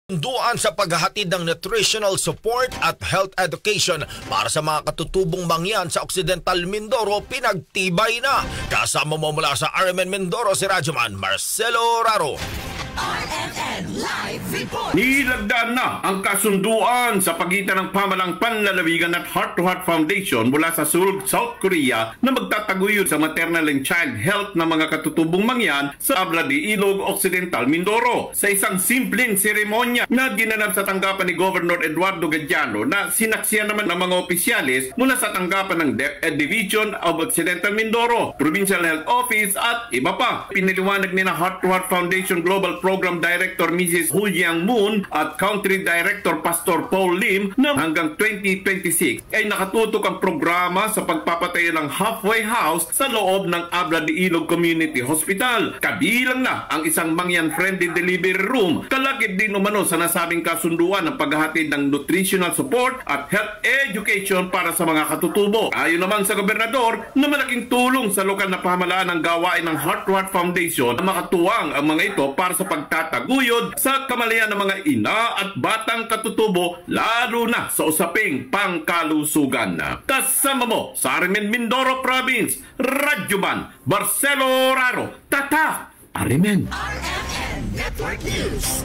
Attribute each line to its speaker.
Speaker 1: Duan sa paghahatid ng nutritional support at health education para sa mga katutubong mangyan sa Occidental Mindoro pinagtibay na. Kasama mo mula sa RMN Mindoro si Radyoman Marcelo Raro.
Speaker 2: RMN Live Report.
Speaker 3: Nilagdaan na ang kasunduan sa pagitan ng Pamahalang Panlalawigan at Heart to Heart Foundation mula sa Seoul, South Korea na magtataguyod sa maternal and child health ng mga katutubong mangyan sa Abra de Ilog, Occidental Mindoro. Sa isang simpleng seremonya na ginanap sa tanggapan ni Governor Eduardo Gadiano na sinaksiyan naman ng mga opisyalis mula sa tanggapan ng DepEd Division of Occidental Mindoro, Provincial Health Office at iba pa. Piniliwanag ni na Heart to Heart Foundation Global Program Director Mrs. Hu Yang Moon at Country Director Pastor Paul Lim na hanggang 2026 ay nakatutok ang programa sa pagpapatayo ng halfway house sa loob ng Abra de Ilog Community Hospital. Kabilang na ang isang mangyan-friendly delivery room. Kalakip din umano sa nasabing kasunduan ng paghahatid ng nutritional support at health education para sa mga katutubo. Ayon naman sa gobernador na malaking tulong sa lokal na pamahalaan ng gawain ng Heart to Heart Foundation na makatuwang ang mga ito para sa pagtataguyod sa kamalayan ng mga ina at batang katutubo lalo na sa usaping pangkalusugan. Kasama mo sa RMN Mindoro Province, Radyoman Marcelo Raro, Tatak RMN.
Speaker 2: RMN Network News.